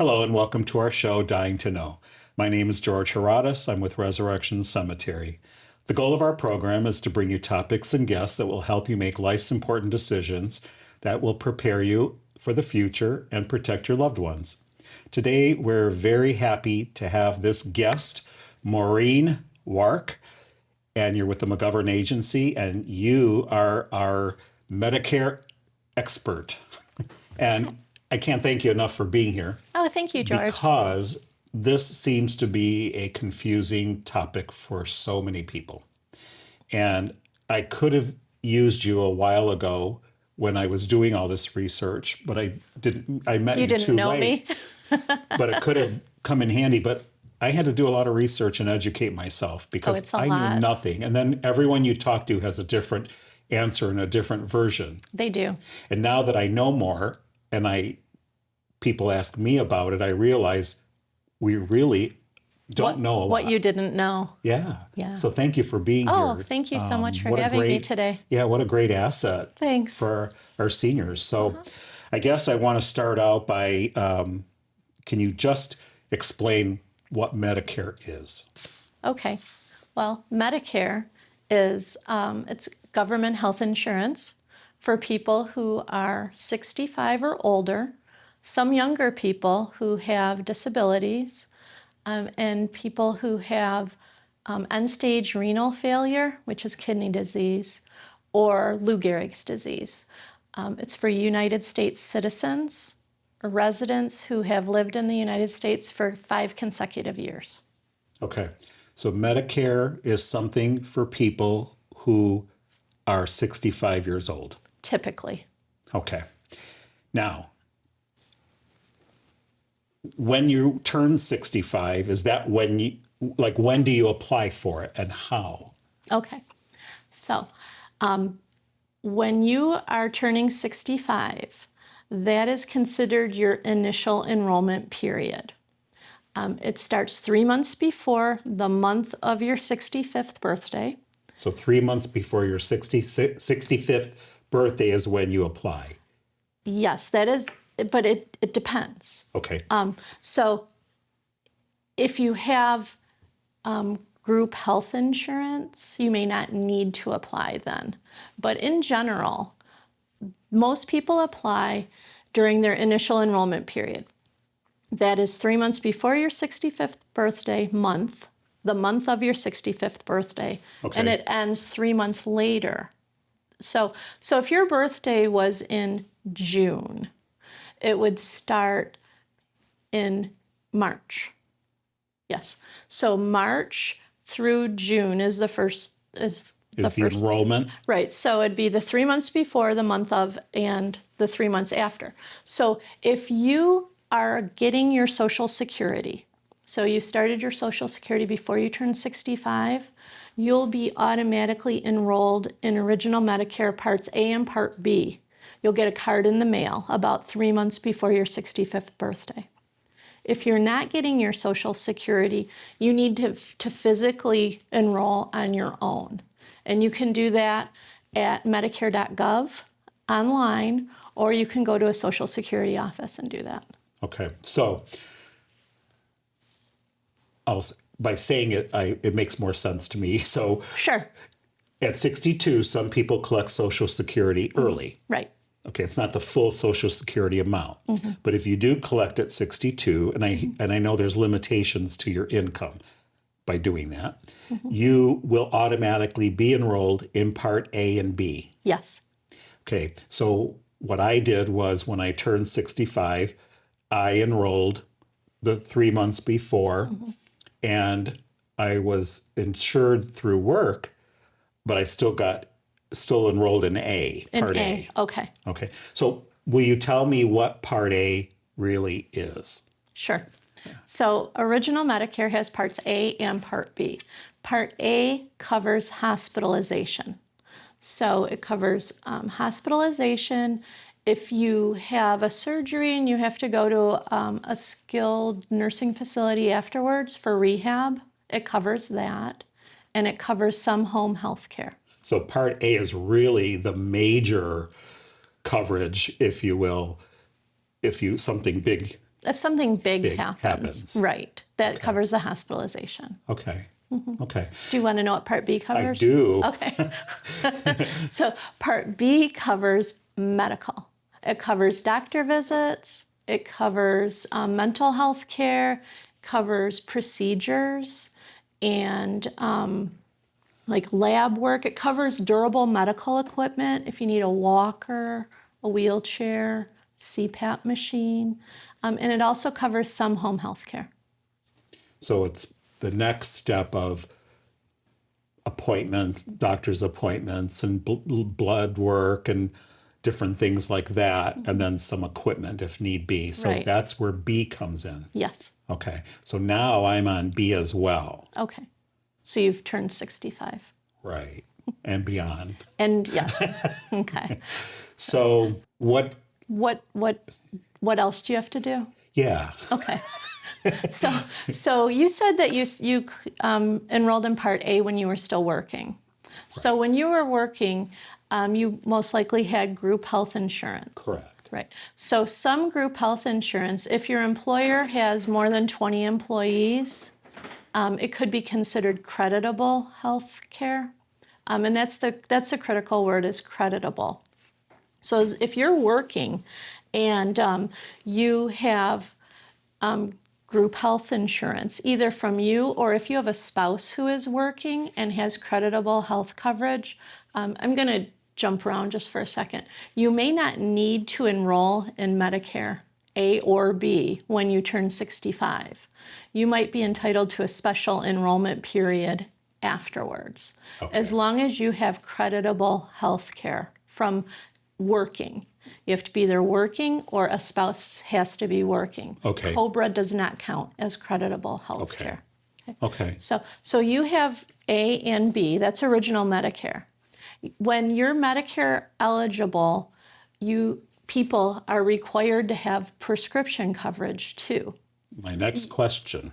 Hello and welcome to our show, Dying to Know. My name is George Heratus. I'm with Resurrection Cemetery. The goal of our program is to bring you topics and guests that will help you make life's important decisions that will prepare you for the future and protect your loved ones. Today, we're very happy to have this guest, Maureen Wark, and you're with the McGovern Agency, and you are our Medicare expert. And I can't thank you enough for being here. Oh, thank you, George. Because this seems to be a confusing topic for so many people. And I could have used you a while ago when I was doing all this research, but I didn't. I met you too late. You didn't know me. But it could have come in handy. But I had to do a lot of research and educate myself because I knew nothing. And then everyone you talk to has a different answer and a different version. They do. And now that I know more, and people ask me about it, I realize we really don't know a lot. What you didn't know. Yeah. Yeah. So thank you for being here. Oh, thank you so much for having me today. Yeah, what a great asset. Thanks. For our seniors. So I guess I want to start out by, can you just explain what Medicare is? Okay. Well, Medicare is it's government health insurance for people who are 65 or older, some younger people who have disabilities, and people who have end-stage renal failure, which is kidney disease, or Lou Gehrig's disease. It's for United States citizens or residents who have lived in the United States for 5 consecutive years. Okay. So Medicare is something for people who are 65 years old. Typically. Okay. Now, when you turn 65, is that when when do you apply for it and how? Okay. So, when you are turning 65, that is considered your initial enrollment period. It starts 3 months before the month of your 65th birthday. So 3 months before your 65th birthday is when you apply. Yes, that is, but it depends. Okay. So if you have group health insurance, you may not need to apply then. But in general, most people apply during their initial enrollment period. That is 3 months before your 65th birthday month, the month of your 65th birthday, and it ends 3 months later. So if your birthday was in June, it would start in March. Yes. So March through June is the first. Is the enrollment? Right. So it'd be the 3 months before, the month of, and the 3 months after. So if you are getting your Social Security, so you started your Social Security before you turned 65, you'll be automatically enrolled in Original Medicare Parts A and Part B. You'll get a card in the mail about 3 months before your 65th birthday. If you're not getting your Social Security, you need to physically enroll on your own. And you can do that at medicare.gov online, or you can go to a Social Security office and do that. Okay. So by saying it, it makes more sense to me. So sure. At 62, some people collect Social Security early. Right. Okay, it's not the full Social Security amount. But if you do collect at 62, and I know there's limitations to your income by doing that, you will automatically be enrolled in Part A and B. Yes. Okay, so what I did was when I turned 65, I enrolled the 3 months before, and I was insured through work, but I still enrolled in A, Part A. Okay. Okay. So will you tell me what Part A really is? Sure. So Original Medicare has Parts A and Part B. Part A covers hospitalization. So it covers hospitalization. If you have a surgery and you have to go to a skilled nursing facility afterwards for rehab, it covers that. And it covers some home health care. So Part A is really the major coverage, if you will, if something big if something big, Big happens, happens. right, that covers the hospitalization. Okay. Okay. Do you want to know what Part B covers? I do. Okay. So Part B covers medical. It covers doctor visits. It covers mental health care, covers procedures, and like lab work. It covers durable medical equipment if you need a walker, a wheelchair, CPAP machine. And it also covers some home health care. So it's the next step of appointments, doctor's appointments, and blood work and different things like that, and then some equipment if need be. So Right. that's where B comes in. Yes. Okay. So now I'm on B as well. Okay. So you've turned 65. Right. And beyond. And yes. Okay. So what, What else do you have to do? yeah. Okay. So you said that you enrolled in Part A when you were still working. So when you were working, you most likely had group health insurance. Correct. Right. So some group health insurance, if your employer has more than 20 employees, it could be considered creditable health care. And that's the critical word, is creditable. So if you're working and you have group health insurance, either from you or if you have a spouse who is working and has creditable health coverage, I'm going to jump around just for a second. You may not need to enroll in Medicare A or B when you turn 65. You might be entitled to a special enrollment period afterwards, as long as you have creditable health care from working. You have to be either working or a spouse has to be working. Okay. COBRA does not count as creditable health care. Okay. So you have A and B, that's original Medicare. When you're Medicare eligible, people are required to have prescription coverage too. My next question.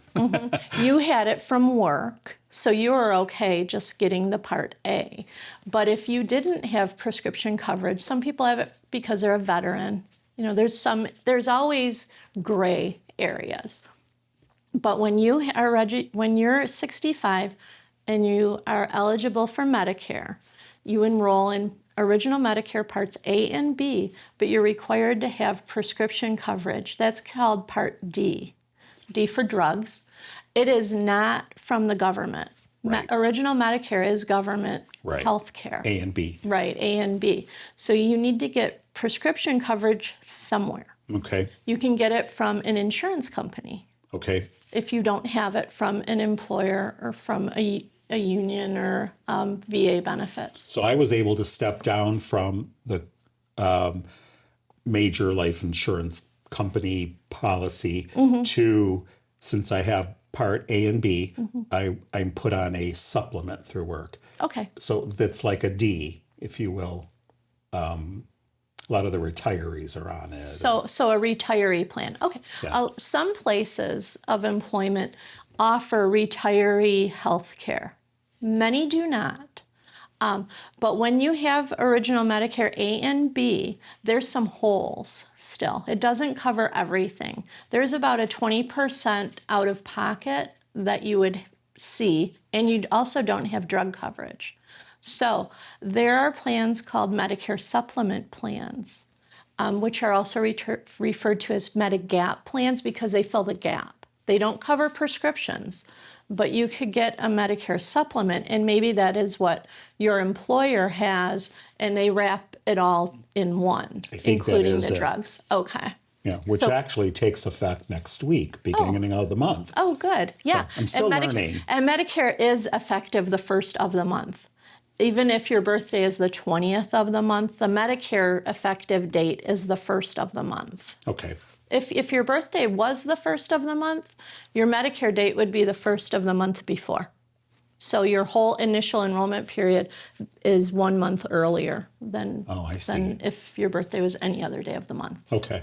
You had it from work, so you were okay just getting the Part A. But if you didn't have prescription coverage, some people have it because they're a veteran. You know, there's always gray areas. But when you're 65 and you are eligible for Medicare, you enroll in original Medicare Parts A and B, but you're required to have prescription coverage. That's called Part D. D for drugs. It is not from the government. Right. Original Medicare is government Right. health care. A and B. Right, A and B. So you need to get prescription coverage somewhere. Okay. You can get it from an insurance company Okay. if you don't have it from an employer or from a union or VA benefits. So I was able to step down from the major life insurance company policy to, since I have Part A and B, I'm put on a supplement through work. Okay. So that's like a D, if you will. A lot of the retirees are on it. So a retiree plan. Okay. Yeah. Some places of employment offer retiree health care. Many do not. But when you have original Medicare A and B, there's some holes still. It doesn't cover everything. There's about a 20% out of pocket that you would see, and you also don't have drug coverage. So there are plans called Medicare supplement plans, which are also referred to as Medigap plans because they fill the gap. They don't cover prescriptions, but you could get a Medicare supplement, and maybe that is what your employer has, and they wrap it all in one, I think that including is the it. drugs. Okay. Yeah, which So- actually takes effect next week, beginning of the month. Oh, good. Yeah. I'm still and learning. And Medicare is effective the first of the month. Even if your birthday is the 20th of the month, the Medicare effective date is the first of the month. Okay. If your birthday was the first of the month, your Medicare date would be the first of the month before. So your whole initial enrollment period is 1 month earlier than, I see. than if your birthday was any other day of the month. Okay.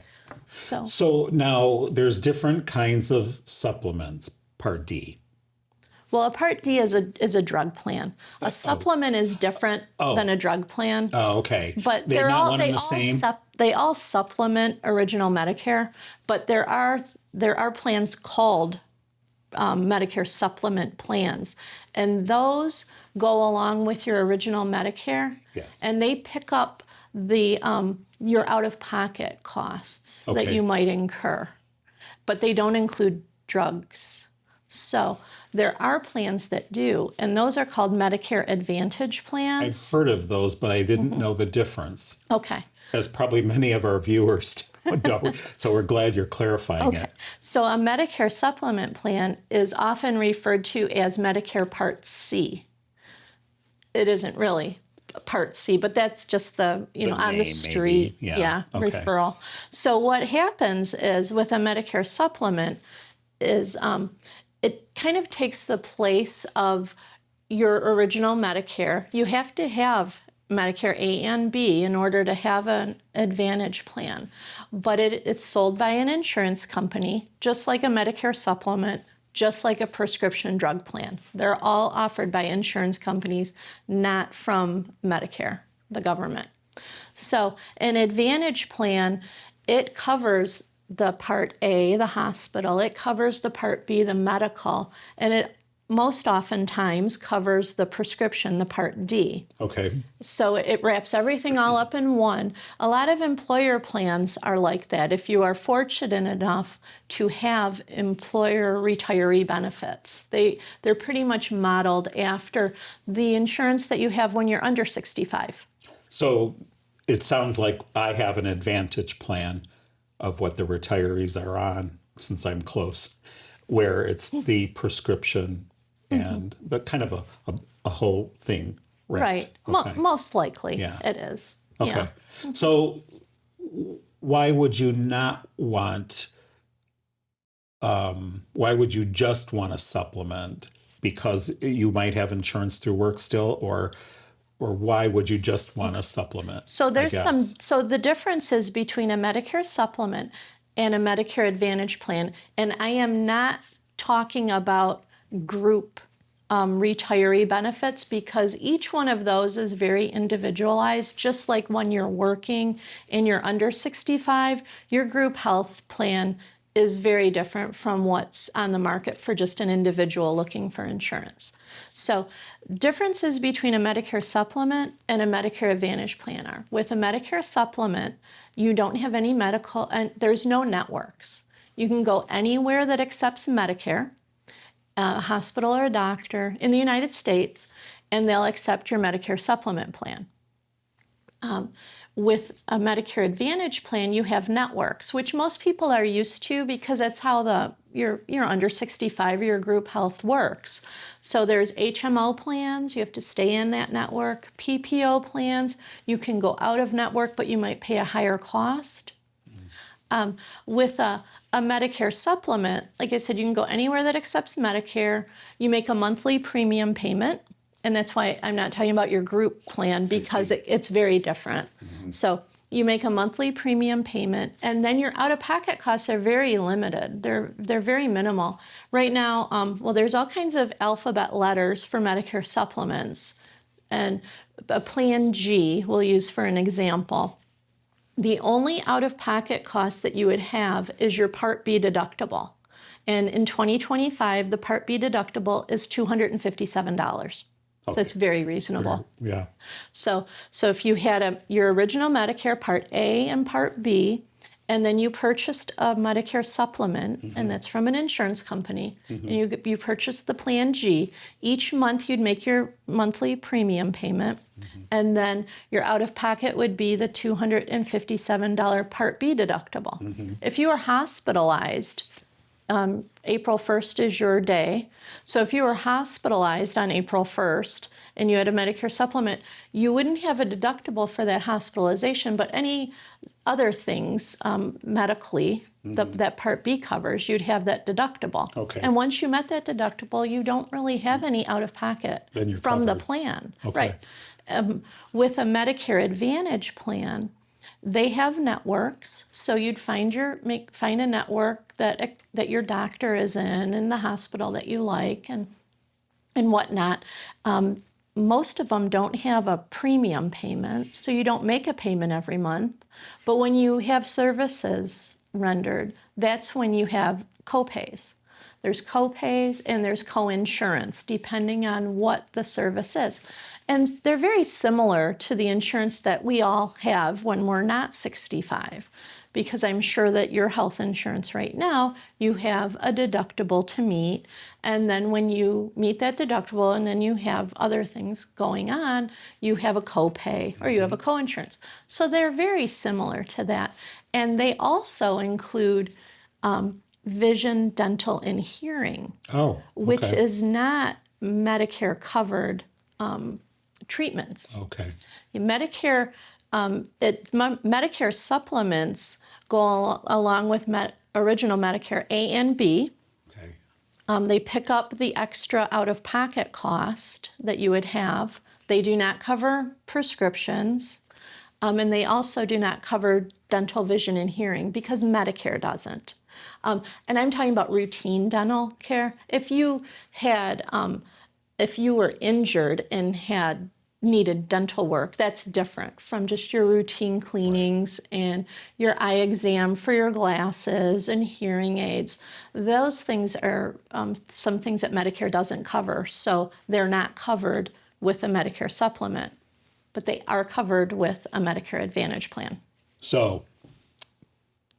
So So now there's different kinds of supplements, Part D. well, a Part D is a drug plan. A supplement is different than a drug plan. Oh, okay. But they're they're not all one and the same. they all supplement original Medicare, but there are there are plans called Medicare supplement plans, and those go along with your original Medicare. Yes. And they pick up the your out-of-pocket costs that Okay. you might incur, but they don't include drugs. So there are plans that do, and those are called Medicare Advantage I've plans. heard of those, but I didn't know the difference, Okay. as probably many of our viewers don't. So we're glad you're clarifying it. So a Medicare supplement plan is often referred to as Medicare Part C. It isn't really Part C, but that's just the, on the name, maybe. street, Yeah. Okay. referral. So what happens is with a Medicare supplement is it kind of takes the place of your original Medicare. You have to have Medicare A and B in order to have an Advantage plan, but it's sold by an insurance company, just like a Medicare supplement, just like a prescription drug plan. They're all offered by insurance companies, not from Medicare, the government. So an Advantage plan, it covers the Part A, the hospital, it covers the Part B, the medical, and it most oftentimes covers the prescription, the Part D. Okay. So it wraps everything all up in one. A lot of employer plans are like that. If you are fortunate enough to have employer retiree benefits, they're pretty much modeled after the insurance that you have when you're under 65. So it sounds like I have an Advantage plan of what the retirees are on, since I'm close, where it's the prescription and the kind of a whole thing. Right. Okay. Most likely Yeah. it is. Okay. Yeah. So why would you not want, why would you just want a supplement? Because you might have insurance through work still, or why would you just want a supplement? So there's I guess? so the differences between a Medicare supplement and a Medicare Advantage plan, and I am not talking about group retiree benefits, because each one of those is very individualized. Just like when you're working and you're under 65, your group health plan is very different from what's on the market for just an individual looking for insurance. So differences between a Medicare supplement and a Medicare Advantage plan are, with a Medicare supplement, you don't have any medical, and there's no networks. You can go anywhere that accepts Medicare, a hospital or a doctor in the United States, and they'll accept your Medicare supplement plan. With a Medicare Advantage plan, you have networks, which most people are used to because that's how you're under 65, your group health works. So there's HMO plans, you have to stay in that network. PPO plans, you can go out of network, but you might pay a higher cost. With a Medicare supplement, like I said, you can go anywhere that accepts Medicare. You make a monthly premium payment, and that's why I'm not talking about your group plan, because it's very different. So you make a monthly premium payment, and then your out-of-pocket costs are very limited. They're very minimal. Right now, well, there's all kinds of alphabet letters for Medicare supplements, and a Plan G we'll use for an example. The only out-of-pocket cost that you would have is your Part B deductible. And in 2025, the Part B deductible is $257. Okay. That's very reasonable. Yeah. So if you had your original Medicare Part A and Part B, and then you purchased a Medicare supplement, and that's from an insurance company, and you purchased the Plan G, each month you'd make your monthly premium payment, and then your out-of-pocket would be the $257 Part B deductible. If you were hospitalized, April 1st is your day. So if you were hospitalized on April 1st and you had a Medicare supplement, you wouldn't have a deductible for that hospitalization, but any other things medically that Part B covers, you'd have that deductible. Okay. And once you met that deductible, you don't really have any out-of-pocket Then you're from the covered. plan. Okay. Right. With a Medicare Advantage plan, they have networks, so you'd find a network that your doctor is in the hospital that you like, and whatnot. Most of them don't have a premium payment, so you don't make a payment every month. But when you have services rendered, that's when you have copays. There's copays and there's coinsurance, depending on what the service is. And they're very similar to the insurance that we all have when we're not 65, because I'm sure that your health insurance right now, you have a deductible to meet. And then when you meet that deductible and then you have other things going on, you have a copay or you have a coinsurance. So they're very similar to that. And they also include vision, dental, and hearing, Oh, which okay. is not Medicare covered treatments. Okay. Medicare, Medicare supplements go along with original Medicare A and B. Okay. They pick up the extra out-of-pocket cost that you would have. They do not cover prescriptions, and they also do not cover dental, vision, and hearing because Medicare doesn't. And I'm talking about routine dental care. If you were injured and had needed dental work, that's different from just your routine cleanings and your eye exam for your glasses and hearing aids. Those things are some things that Medicare doesn't cover, so they're not covered with a Medicare supplement, but they are covered with a Medicare Advantage plan. So,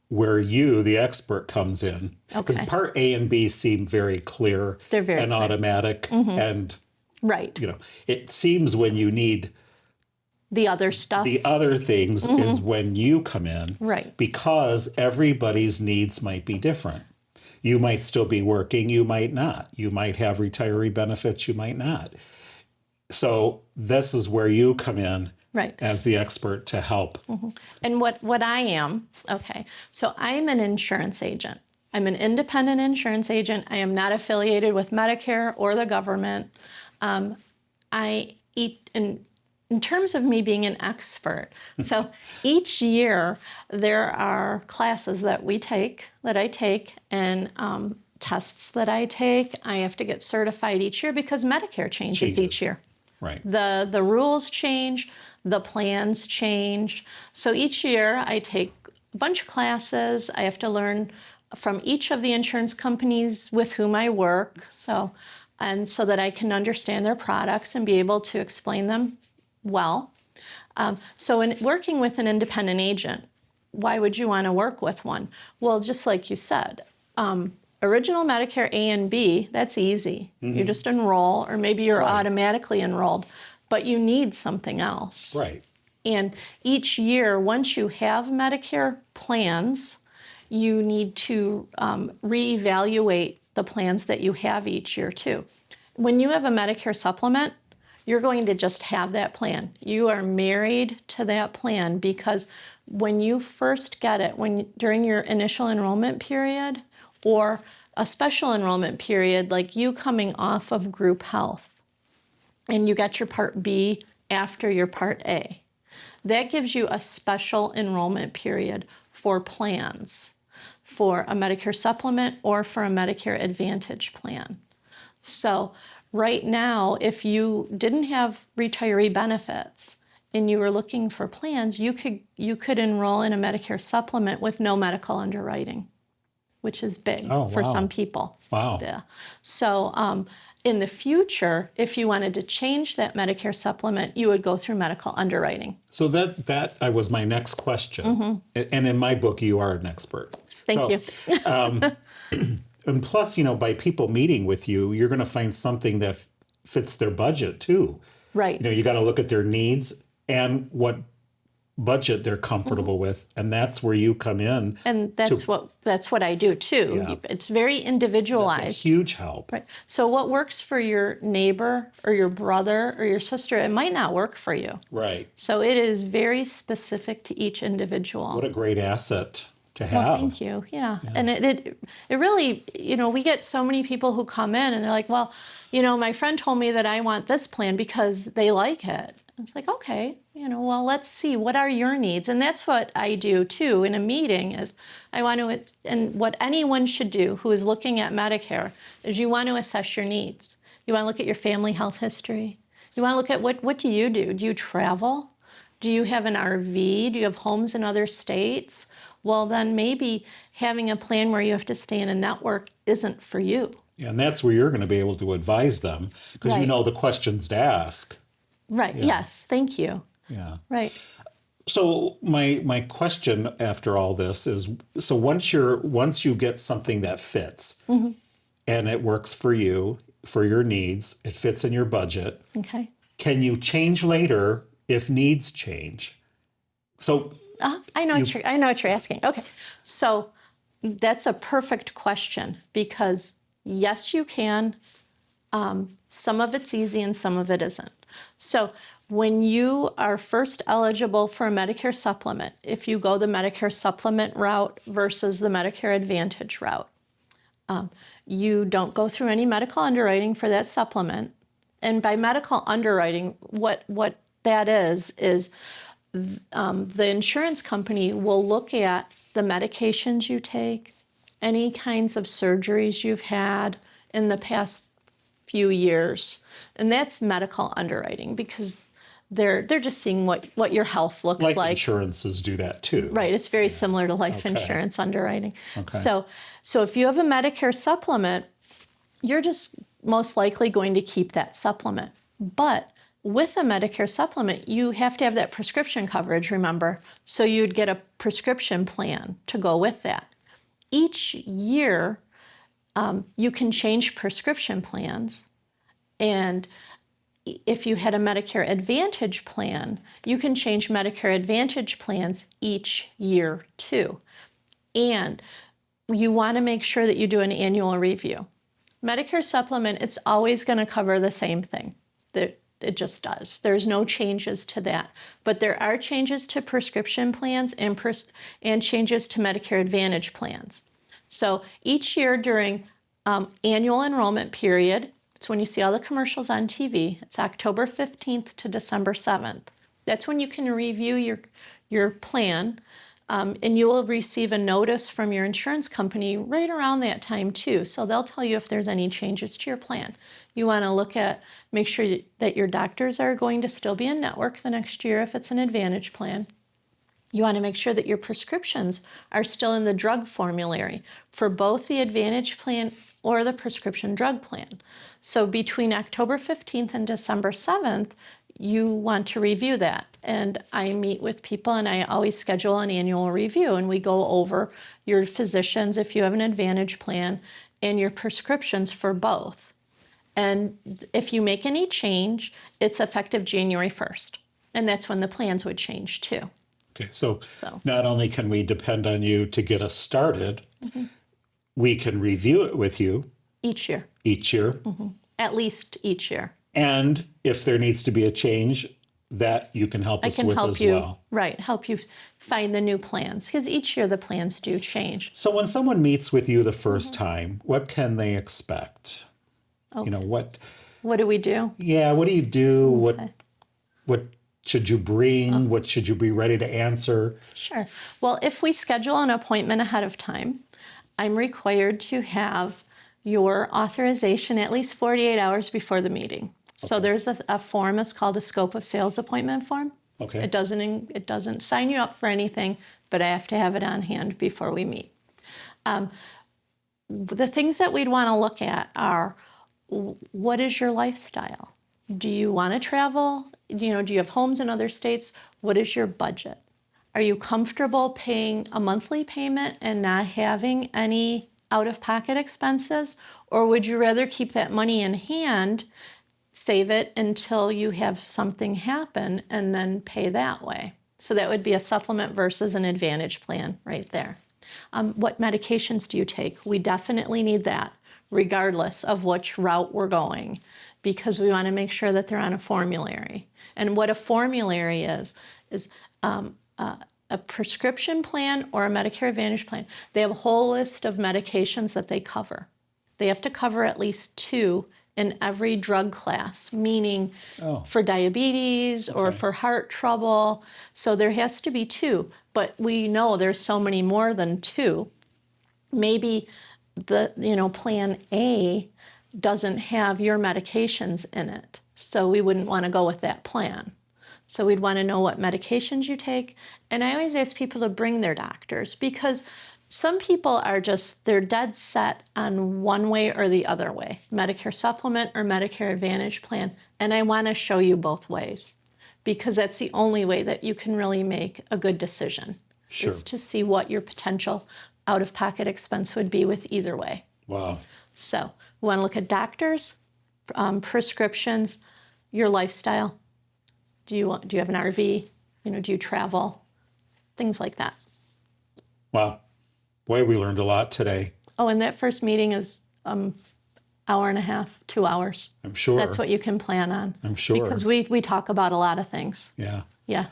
where you, the expert, comes in, because Okay. Part A and B seem very clear They're very and clear. automatic, and Right. it seems when you need The other stuff. the other things is when you come in, Right. because everybody's needs might be different. You might still be working, you might not. You might have retiree benefits, you might not. So this is where you come in Right. as the expert to help. And what I am, okay, so I'm an insurance agent. I'm an independent insurance agent. I am not affiliated with Medicare or the government. In terms of me being an expert, so each year there are classes that I take, and tests that I take. I have to get certified each year because Medicare changes each year. Right. The rules change, the plans change. So each year I take a bunch of classes. I have to learn from each of the insurance companies with whom I work, so that I can understand their products and be able to explain them well. So in working with an independent agent, why would you want to work with one? Well, just like you said, original Medicare A and B, that's easy. You just enroll, or maybe you're automatically enrolled, but you need something else. Right. And each year, once you have Medicare plans, you need to reevaluate the plans that you have each year too. When you have a Medicare supplement, you're going to just have that plan. You are married to that plan because when you first get it, during your initial enrollment period or a special enrollment period, like you coming off of group health and you got your Part B after your Part A, that gives you a special enrollment period for plans, for a Medicare supplement or for a Medicare Advantage plan. So right now, if you didn't have retiree benefits and you were looking for plans, you could enroll in a Medicare supplement with no medical underwriting, which is big for wow. some people. Wow. Yeah. So in the future, if you wanted to change that Medicare supplement, you would go through medical underwriting. So that was my next question. And in my book, you are an expert. Thank you. And plus, by people meeting with you, you're going to find something that fits their budget too. Right. You got to look at their needs and what budget they're comfortable with, and that's where you come in. And that's what I do too. Yeah. It's very individualized. That's a huge help. Right. So what works for your neighbor or your brother or your sister, it might not work for you. Right. So it is very specific to each individual. What a great asset to have. Well, thank you. Yeah. And it really, we get so many people who come in and they're like, well, my friend told me that I want this plan because they like it. It's like, okay, well, let's see, what are your needs? And that's what I do too in a meeting is I want to, and what anyone should do who is looking at Medicare is you want to assess your needs. You want to look at your family health history. You want to look at what do you do? Do you travel? Do you have an RV? Do you have homes in other states? well, then maybe having a plan where you have to stay in a network isn't for you. And that's where you're going to be able to advise them because you Right. know the questions to ask. Right. Yes. Thank you. Yeah. Right. So my question after all this is, so once you get something that fits and it works for you, for your needs, it fits in your budget, Okay. can you change later if needs change? So I know what you're asking. Okay. So that's a perfect question because yes, you can. Some of it's easy and some of it isn't. So when you are first eligible for a Medicare supplement, if you go the Medicare supplement route versus the Medicare Advantage route, you don't go through any medical underwriting for that supplement. And by medical underwriting, what that is the insurance company will look at the medications you take, any kinds of surgeries you've had in the past few years. And that's medical underwriting because they're just seeing what your health looks life like. insurances do that too. Right, it's very similar to life insurance underwriting. So if you have a Medicare supplement, you're just most likely going to keep that supplement. But with a Medicare supplement, you have to have that prescription coverage, remember? So you'd get a prescription plan to go with that. Each year, you can change prescription plans. And if you had a Medicare Advantage plan, you can change Medicare Advantage plans each year too. And you want to make sure that you do an annual review. Medicare supplement, it's always going to cover the same thing. It just does. There's no changes to that. But there are changes to prescription plans and changes to Medicare Advantage plans. So each year during annual enrollment period, it's when you see all the commercials on TV. It's October 15th to December 7th. That's when you can review your plan, and you will receive a notice from your insurance company right around that time too. So they'll tell you if there's any changes to your plan. You want to make sure that your doctors are going to still be in network the next year if it's an Advantage plan. You want to make sure that your prescriptions are still in the drug formulary for both the Advantage plan or the prescription drug plan. So between October 15th and December 7th, you want to review that. And I meet with people and I always schedule an annual review and we go over your physicians if you have an Advantage plan and your prescriptions for both. And if you make any change, it's effective January 1st. And that's when the plans would change too. Okay, so not only can we depend on you to get us started, we can review it with you each year. At least each year. And if there needs to be a change, that you can help us with as well. Right, help you find the new plans, because each year the plans do change. So when someone meets with you the first time, what can they expect? You know, what do we do? Yeah, what do you do? What should you bring? What should you be ready to answer? Sure. Well, if we schedule an appointment ahead of time, I'm required to have your authorization at least 48 hours before the meeting. So there's a form, it's called a scope of sales appointment form. Okay. It doesn't sign you up for anything, but I have to have it on hand before we meet. The things that we'd want to look at are, what is your lifestyle? Do you want to travel? Do you have homes in other states? What is your budget? Are you comfortable paying a monthly payment and not having any out-of-pocket expenses? Or would you rather keep that money in hand, save it until you have something happen, and then pay that way? So that would be a supplement versus an Advantage plan right there. What medications do you take? We definitely need that, regardless of which route we're going, because we want to make sure that they're on a formulary. And what a formulary is a prescription plan or a Medicare Advantage plan. They have a whole list of medications that they cover. They have to cover at least 2 in every drug class, meaning for diabetes or for heart trouble. So there has to be 2, but we know there's so many more than 2. Maybe plan A doesn't have your medications in it, so we wouldn't want to go with that plan. So we'd want to know what medications you take. And I always ask people to bring their doctors because some people are they're dead set on one way or the other way, Medicare supplement or Medicare Advantage plan. And I want to show you both ways because that's the only way that you can really make a good decision. Sure. Is to see what your potential out-of-pocket expense would be with either way. Wow. So we want to look at doctors, prescriptions, your lifestyle. Do you have an RV? Do you travel? Things like that. Wow. Boy, we learned a lot today. Oh, and that first meeting is hour and a half, 2 hours. I'm sure. That's what you can plan on. I'm sure. Because we talk about a lot of things. Yeah. Yeah.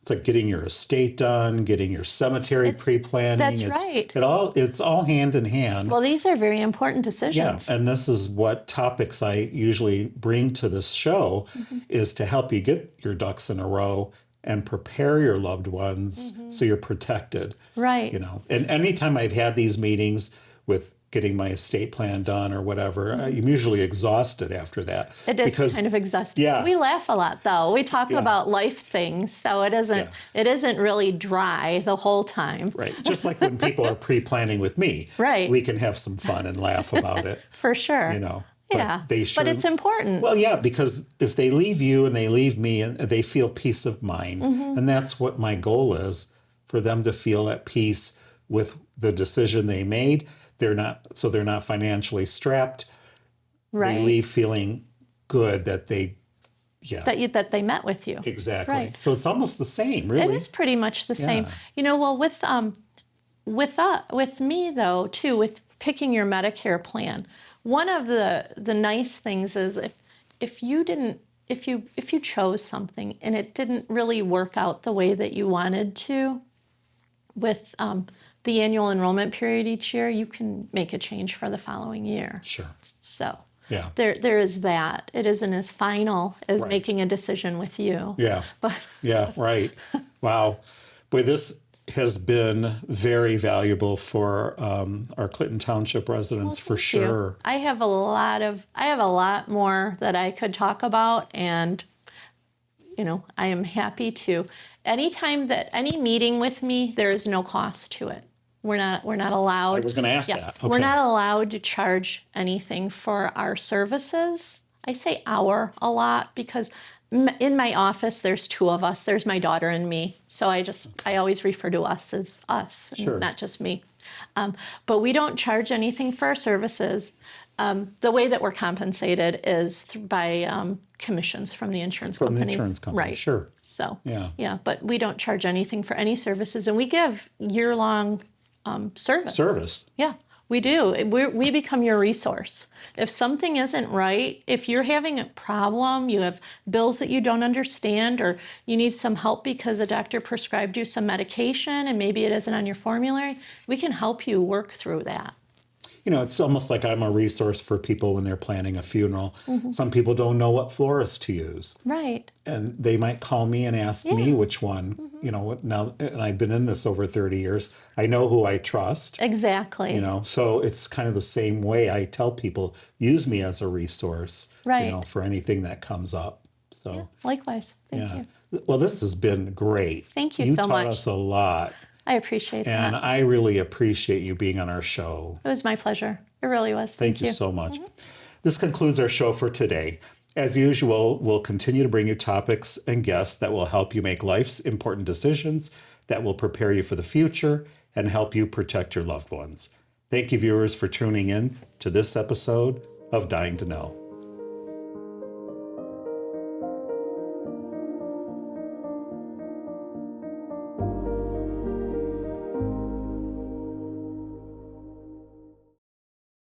It's like getting your estate done, getting your cemetery pre-planning. That's right. It's all hand in hand. Well, these are very important decisions. Yeah, and this is what topics I usually bring to this show is to help you get your ducks in a row and prepare your loved ones so you're protected. Right. And anytime I've had these meetings with getting my estate plan done or whatever, I'm usually exhausted after that. It is kind of exhausting. Yeah. We laugh a lot though. We talk about life things, so it isn't really dry the whole time. Right. Just like when people are pre-planning with me. Right. We can have some fun and laugh about it. For sure. But but it's important. Well, yeah, because if they leave you and they leave me, and they feel peace of mind, and that's what my goal is, for them to feel at peace with the decision they made. They're not financially strapped. Right. They leave feeling good that they they met with you. Exactly. Right. So it's almost the same, really. It is pretty much the same. Well, with me though too, with picking your Medicare plan, one of the nice things is if you chose something and it didn't really work out the way that you wanted to with the annual enrollment period each year, you can make a change for the following year. Sure. So Yeah. there is that. It isn't as final as Right. making a decision with you. Yeah. But Yeah, right. Wow. Boy, this has been very valuable for our Clinton Township residents for thank you. sure. I have a lot more that I could talk about, and I am happy to. Any meeting with me, there is no cost to it. We're not allowed. I was going to ask that. Okay. We're not allowed to charge anything for our services. I say our a lot because in my office there's two of us. There's my daughter and me. So I always refer to us as us, and Sure. not just me. But we don't charge anything for our services. The way that we're compensated is by commissions from the insurance companies. From the insurance company, Right. sure. So Yeah. but we don't charge anything for any services, and we give year-long service. Service. Yeah, we do. We become your resource. If something isn't right, if you're having a problem, you have bills that you don't understand, or you need some help because a doctor prescribed you some medication and maybe it isn't on your formulary, we can help you work through that. It's almost like I'm a resource for people when they're planning a funeral. Some people don't know what florist to use. Right. And they might call me and ask me which one, now, and I've been in this over 30 years. I know who I trust. Exactly. So it's kind of the same way I tell people, use me as a resource, Right. for anything that comes up. So, Likewise. Thank yeah. you. Well, this has been great. Thank you You so taught much. us a lot, I appreciate and that. I really appreciate you being on our show. It was my pleasure. It really was. Thank you so much. This concludes our show for today. As usual, we'll continue to bring you topics and guests that will help you make life's important decisions, that will prepare you for the future, and help you protect your loved ones. Thank you, viewers, for tuning in to this episode of Dying to Know.